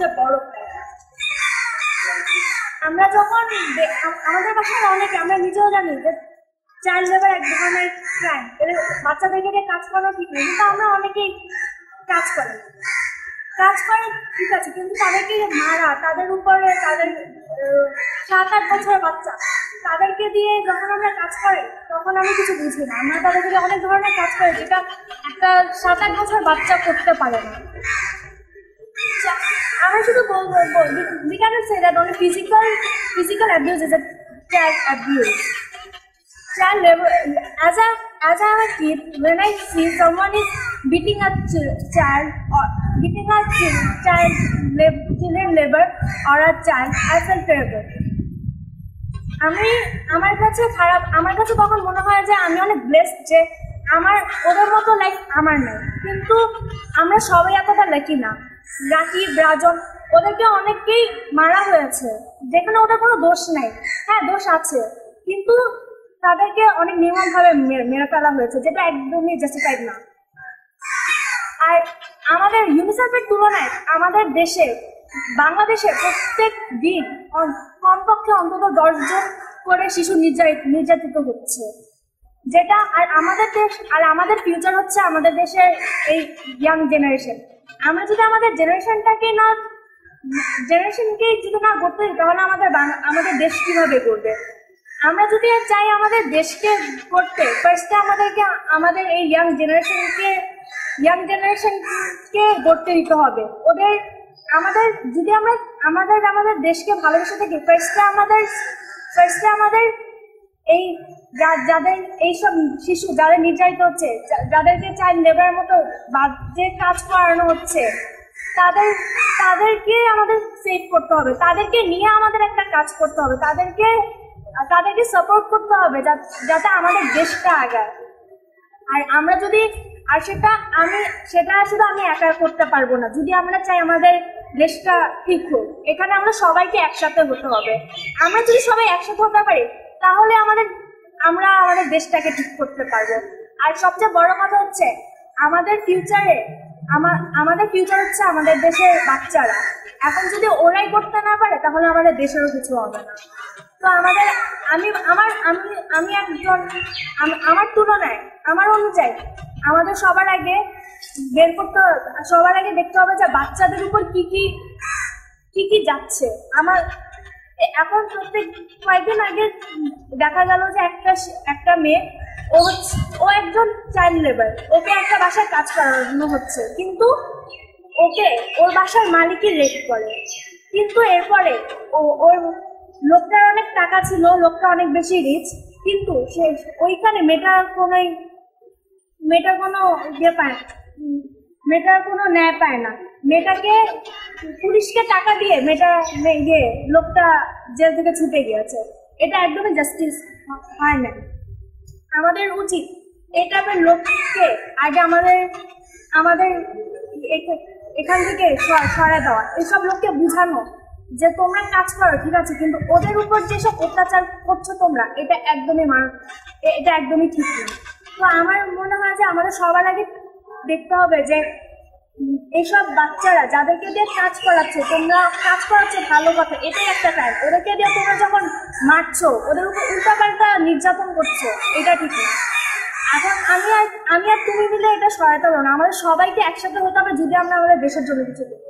সবচেয়ে বড় ক্রাইম। আমরা যখন আমাদের বাসায় অনেকে, আমরা নিজেও জানি যে চাইল্ড লেবার এক ধরনের ক্রাইম, বাচ্চাদেরকে দিয়ে কাজ করা ঠিক নেই, কিন্তু আমরা অনেকেই কাজ করে ঠিক আছে, কিন্তু তাদেরকে মারা, তাদের উপরে তাদের 7-8 বছরের বাচ্চা, তাদেরকে দিয়ে যখন আমরা কাজ করি তখন আমি কিছু বুঝি না। আমরা তাদেরকে দিয়ে অনেক ধরনের কাজ করি যেটা একটা 7-8 বছরের বাচ্চা করতে পারে না। আমরা শুধু বলবো we cannot say that only physical abuse is a child abuse. Child labor, as I am a kid, when I see someone is beating a child or beating a children labor or a child, I feel terrible. আমার কাছে তখন মনে হয় যে আমি অনেক blessed যে আমার ওদের মতো লাইফ আমার নেই, কিন্তু আমরা সবাই এতটা লাকি না। রাকিব, রাজন, ওদেরকে অনেককেই মারা হয়েছে যেখানে ওদের কোনো দোষ নেই। হ্যাঁ, দোষ আছে, কিন্তু তাদেরকে অনেক নির্মমভাবে মেরে ফেলা হয়েছে, যেটা একদমই জাস্টিফাইড না। আর আমাদের ইউনিসেফের তুলনায় আমাদের দেশে, বাংলাদেশে প্রত্যেক দিন কমপক্ষে অন্তত 10 জন করে শিশু নির্যাতিত হচ্ছে, যেটা আর আমাদের ফিউচার হচ্ছে আমাদের দেশের এই ইয়াং জেনারেশন। আমরা যদি আমাদের জেনারেশনকে যদি না করতে দিই, তাহলে আমাদের দেশ কিভাবে করবে? আমরা যদি চাই আমাদের দেশকে করতে, ফার্স্টে আমাদের এই ইয়াং জেনারেশনকে গড়তে দিতে হবে। যদি আমরা আমাদের দেশকে ভালোবেসে থাকি, ফার্স্টে আমাদের এই যাদের এইসব শিশু যাদের নির্যাতিত হচ্ছে, যাদেরকে চাইল্ড লেবারের মতো বাজে কাজ করানো হচ্ছে, তাদেরকে আমাদের সেভ করতে হবে, তাদেরকে নিয়ে আমাদের একটা কাজ করতে হবে, তাদেরকে সাপোর্ট করতে হবে যাতে আমাদের দেশটা আগায়। আর সেটা শুধু আমি একা করতে পারবো না। যদি আমরা চাই আমাদের দেশটা ঠিক হোক, এখানে আমরা সবাইকে একসাথে হতে হবে। আমরা যদি সবাই একসাথে হতে পারি, তাহলে আমরা আমাদের দেশটাকে ঠিক করতে পারবো। আর সবচেয়ে বড় কথা হচ্ছে আমাদের ফিউচার হচ্ছে আমাদের দেশের বাচ্চারা। এখন যদি ওরাই করতে না পারে, তাহলে আমাদের দেশেরও কিছু হবে না। তো আমার তুলনায়, আমার অনুযায়ী আমাদের সবার আগে দেখতে হবে যে বাচ্চাদের উপর কি কি যাচ্ছে। এখন কয়েকদিন আগে দেখা গেল যে একটা মেয়ে, ও একজন চাইল্ড লেবার, ওকে একটা বাসায় কাজ করানো হচ্ছে, কিন্তু ওর বাসার মালিকই রেপ করে। কিন্তু এরপরে ওর লোকটার অনেক টাকা ছিল, লোকটা অনেক বেশি রিচ, কিন্তু সে ওইখানে মেয়েটার কোনো ন্যায় পায় না। মেয়েটাকে পুলিশকে টাকা দিয়ে লোকটা জেল থেকে ছুটে গিয়েছে। এটা একদমই জাস্টিস হয় না। আমাদের উচিত এই টাইপের লোককে আগে আমাদের এখান থেকে সরায় দেওয়া, এইসব লোককে বুঝানো যে তোমরা কাজ করো ঠিক আছে, কিন্তু ওদের উপর যেসব অত্যাচার করছো তোমরা, এটা একদমই ঠিক না। তো আমার মনে হয় যে আমাদের সবার আগে দেখতে হবে যে এইসব বাচ্চারা যাদেরকে দিয়ে কাজ করাচ্ছে ভালো কথা, এটাই একটা কাজ। ওদেরকে দিয়ে তোমরা যখন মারছো, ওদের উপর উল্টাপাল্টা নির্যাতন করছো, এটা ঠিক না। এখন আমি আর তুমি মিলে এটা সহায়তা করো না, আমাদের সবাইকে একসাথে হতে হবে যদি আমরা আমাদের দেশের জন্য কিছু করি।